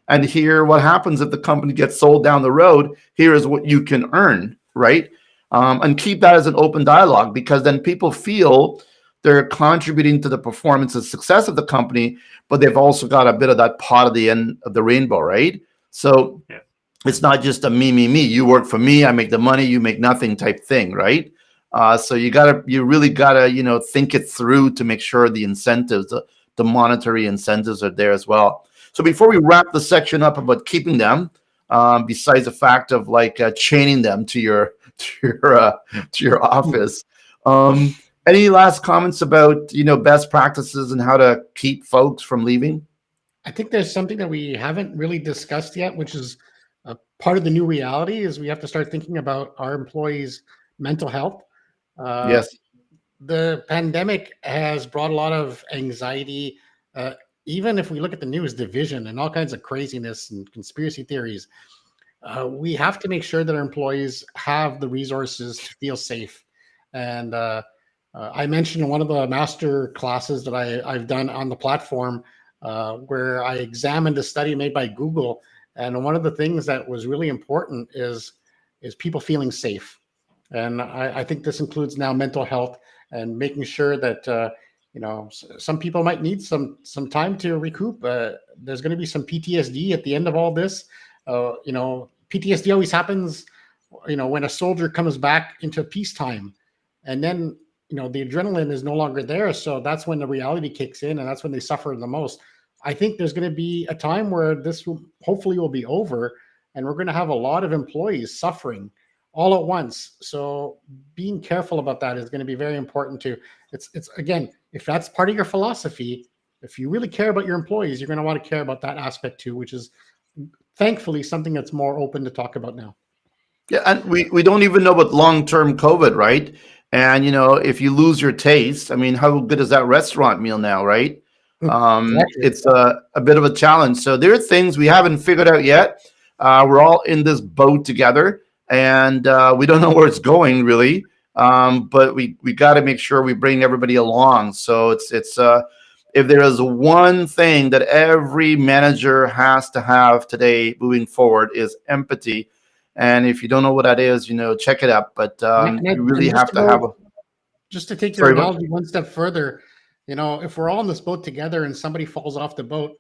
and here what happens if the company gets sold down the road. Here is what you can earn, right? And keep that as an open dialogue, because then people feel they're contributing to the performance and success of the company, but they've also got a bit of that pot at the end of the rainbow, right? So yeah. It's not just a me. You work for me, I make the money, you make nothing type thing, right? So you really gotta, think it through to make sure the incentives, the monetary incentives are there as well. So before we wrap the section up about keeping them, besides the fact of chaining them to your office, Any last comments about, best practices and how to keep folks from leaving? I think there's something that we haven't really discussed yet, which is part of the new reality is we have to start thinking about our employees' mental health. Uh, Yes. the pandemic has brought a lot of anxiety. Even if we look at the news, division and all kinds of craziness and conspiracy theories, we have to make sure that our employees have the resources to feel safe. And I mentioned in one of the master classes that I've done on the platform where I examined a study made by Google. And one of the things that was really important is people feeling safe. And I think this includes now mental health and making sure that some people might need some time to recoup. There's going to be some PTSD at the end of all this. PTSD always happens, when a soldier comes back into peacetime, and then the adrenaline is no longer there. So that's when the reality kicks in, and that's when they suffer the most. I think there's going to be a time where this hopefully will be over, and we're going to have a lot of employees suffering all at once. So being careful about that is going to be very important too. It's again, if that's part of your philosophy, if you really care about your employees, you're going to want to care about that aspect too, which is thankfully something that's more open to talk about now. Yeah, and we don't even know about long-term COVID, right? And if you lose your taste, I mean, how good is that restaurant meal now, right? Exactly. It's a bit of a challenge. So there are things we haven't figured out yet. We're all in this boat together, and we don't know where it's going really. But we got to make sure we bring everybody along. So it's if there is one thing that every manager has to have today moving forward is empathy. And if you don't know what that is, check it up. But you really have to have a. Just to take your Sorry, what? analogy one step further, if we're all in this boat together and somebody falls off the boat,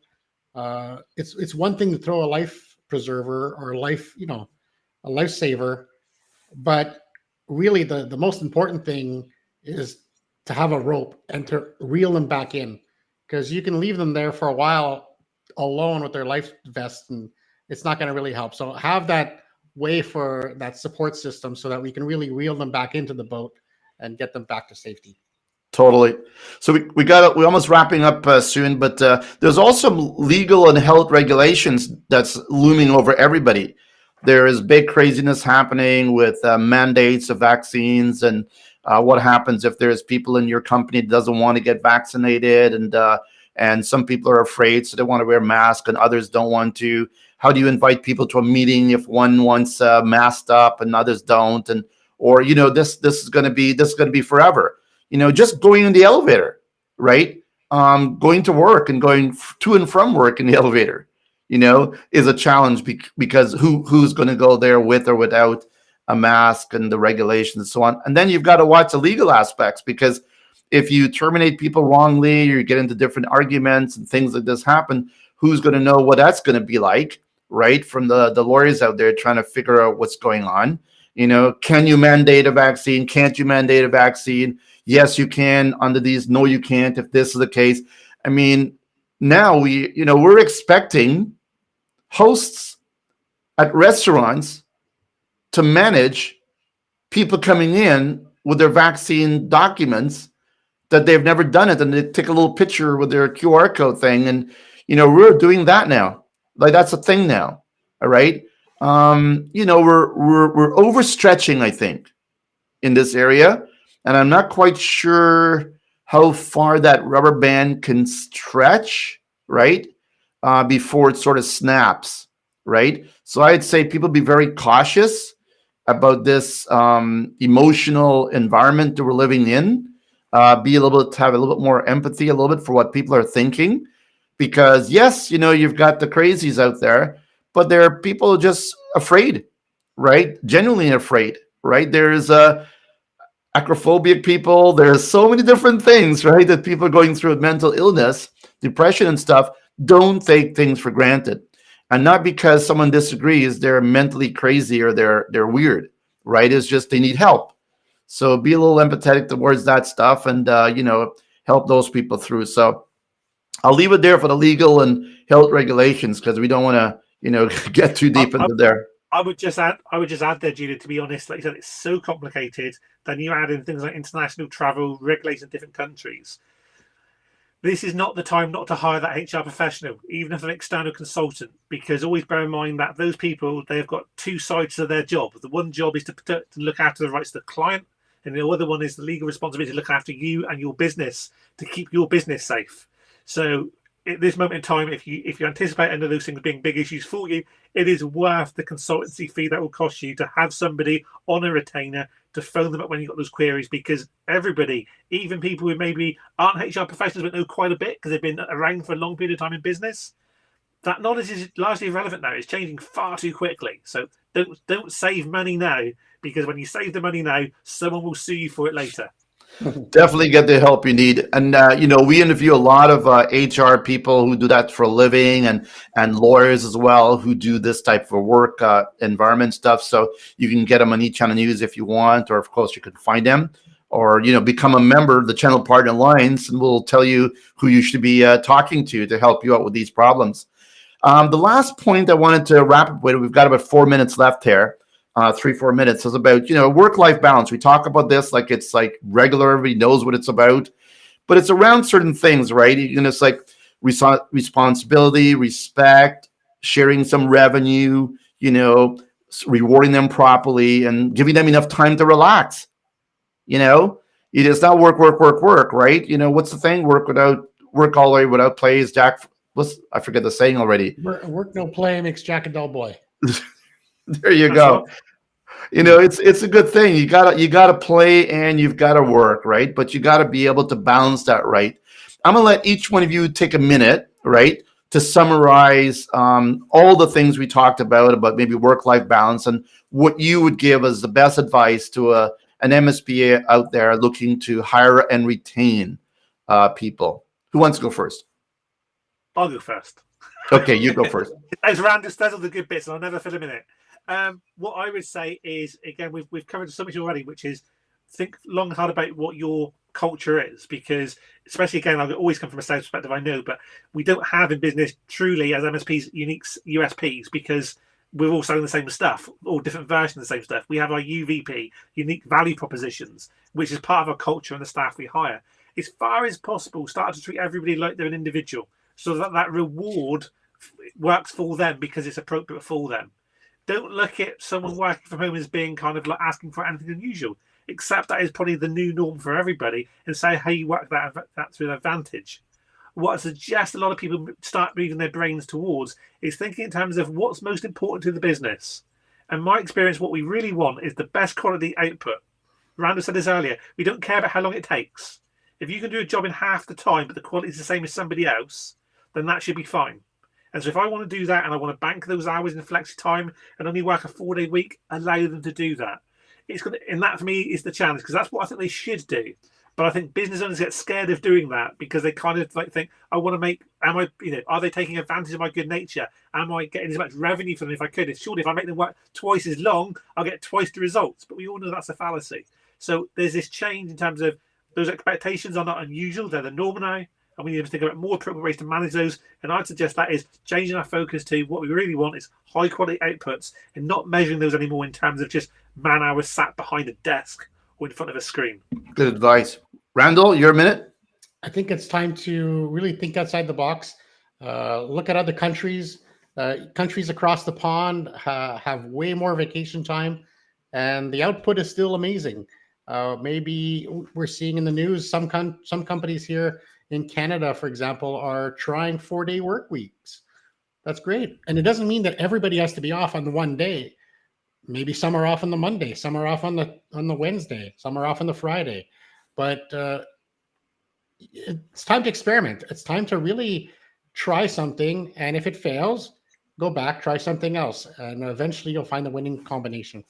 it's one thing to throw a life preserver or a lifesaver, but really the most important thing is to have a rope and to reel them back in, because you can leave them there for a while alone with their life vest, and it's not going to really help. So have that way for that support system so that we can really reel them back into the boat and get them back to safety. Totally. So we're almost wrapping up soon, but there's also legal and health regulations that's looming over everybody. There is big craziness happening with mandates of vaccines, and what happens if there's people in your company that doesn't want to get vaccinated, and some people are afraid, so they want to wear masks, and others don't want to. How do you invite people to a meeting if one wants masked up and others don't? And or this is going to be forever. Just going in the elevator, right? Going to work and going to and from work in the elevator, is a challenge because who's going to go there with or without a mask and the regulations and so on. And then you've got to watch the legal aspects, because if you terminate people wrongly, or you get into different arguments and things like this happen, who's going to know what that's going to be like, right? From the lawyers out there trying to figure out what's going on. Can you mandate a vaccine? Can't you mandate a vaccine? Yes, you can under these. No, you can't if this is the case. I mean, now we're expecting hosts at restaurants to manage people coming in with their vaccine documents that they've never done it, and they take a little picture with their QR code thing, and we're doing that now. Like, that's a thing now. All right. We're overstretching, I think, in this area, and I'm not quite sure how far that rubber band can stretch, right, before it sort of snaps, right? So I'd say people be very cautious about this emotional environment that we're living in. Have a little bit more empathy, a little bit for what people are thinking, because yes, you've got the crazies out there, but there are people just afraid, right? Genuinely afraid, right? There's acrophobic people. There's so many different things, right, that people are going through with mental illness, depression and stuff. Don't take things for granted. And not because someone disagrees, they're mentally crazy or they're weird, right? It's just they need help. So be a little empathetic towards that stuff, and help those people through. So I'll leave it there for the legal and health regulations, because we don't want to get too deep into there. I would just add there, Julia, to be honest, like you said, it's so complicated. Then you add in things like international travel, regulations in different countries. This is not the time not to hire that HR professional, even if an external consultant, because always bear in mind that those people, they've got two sides to their job. The one job is to look after the rights of the client, and the other one is the legal responsibility to look after you and your business, to keep your business safe. So at this moment in time, if you anticipate any of those things being big issues for you, it is worth the consultancy fee that will cost you to have somebody on a retainer to phone them up when you've got those queries, because everybody, even people who maybe aren't HR professionals but know quite a bit because they've been around for a long period of time in business, that knowledge is largely irrelevant now. It's changing far too quickly. So don't save money now, because when you save the money now, someone will sue you for it later. Definitely get the help you need. And, we interview a lot of HR people who do that for a living, and lawyers as well who do this type of work environment stuff. So you can get them on each channel news if you want, or of course you can find them, or, become a member of the Channel Partner Alliance, and we'll tell you who you should be talking to help you out with these problems. The last point I wanted to wrap up with, we've got about 4 minutes left here. 3-4 minutes is about, work-life balance. We talk about this like it's like regular, everybody knows what it's about, but it's around certain things, right? It's like responsibility, respect, sharing some revenue, rewarding them properly and giving them enough time to relax. It's not work, right? What's the thing? Work all the way without play is Jack. I forget the saying already. Work no play makes Jack a dull boy. There you go. It's a good thing. You gotta play and you've got to work, right? But you got to be able to balance that, right? I'm gonna let each one of you take a minute, right, to summarize all the things we talked about maybe work-life balance, and what you would give as the best advice to an MSP out there looking to hire and retain people. Who wants to go first? I'll go first. Okay, you go first. As Randy says all the good bits, and I'll never fill them in it. What I would say is, again, we've covered so much already, which is think long and hard about what your culture is, because especially, again, I always come from a sales perspective, I know, but we don't have in business truly as MSPs unique USPs, because we're all selling the same stuff, or different versions of the same stuff. We have our UVP, unique value propositions, which is part of our culture and the staff we hire. As far as possible, start to treat everybody like they're an individual, so that reward works for them because it's appropriate for them. Don't look at someone working from home as being kind of like asking for anything unusual. Accept that is probably the new norm for everybody, and say how you work that to an advantage. What I suggest a lot of people start moving their brains towards is thinking in terms of what's most important to the business. And my experience, what we really want is the best quality output. Randall said this earlier. We don't care about how long it takes. If you can do a job in half the time, but the quality is the same as somebody else, then that should be fine. And so if I want to do that and I want to bank those hours in flexi time and only work a 4-day week, allow them to do that. And that for me is the challenge, because that's what I think they should do. But I think business owners get scared of doing that because they kind of like think, are they taking advantage of my good nature? Am I getting as much revenue from them if I could? Surely if I make them work twice as long, I'll get twice the results. But we all know that's a fallacy. So there's this change in terms of those expectations are not unusual. They're the norm now. And we need to think about more appropriate ways to manage those. And I'd suggest that is changing our focus to what we really want is high quality outputs, and not measuring those anymore in terms of just man hours sat behind a desk or in front of a screen. Good advice. Randall, your minute. I think it's time to really think outside the box. Look at other countries. Countries across the pond have way more vacation time, and the output is still amazing. Maybe we're seeing in the news some companies here in Canada, for example, are trying 4-day work weeks. That's great. And it doesn't mean that everybody has to be off on the one day. Maybe some are off on the Monday, some are off on the Wednesday, some are off on the Friday. But it's time to experiment. It's time to really try something. And if it fails, go back, try something else. And eventually you'll find the winning combination.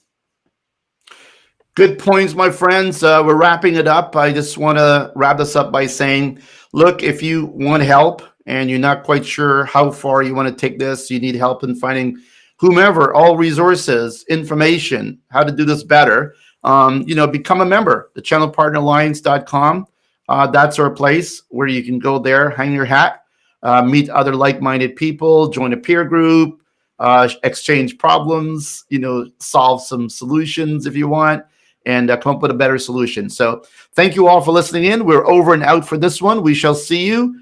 Good points, my friends. We're wrapping it up. I just want to wrap this up by saying, look, if you want help and you're not quite sure how far you want to take this, you need help in finding whomever, all resources, information, how to do this better, become a member, the channelpartneralliance.com. That's our place where you can go there, hang your hat, meet other like-minded people, join a peer group, exchange problems, solve some solutions if you want, and come up with a better solution. So thank you all for listening in. We're over and out for this one. We shall see you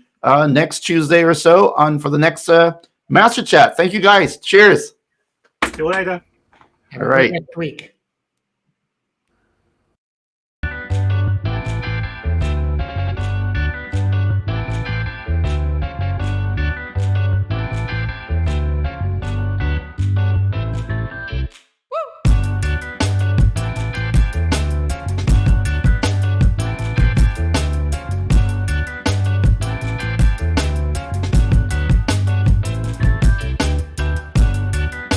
next Tuesday or so for the next Master Chat. Thank you, guys. Cheers. See you later. Have a All great right. next week.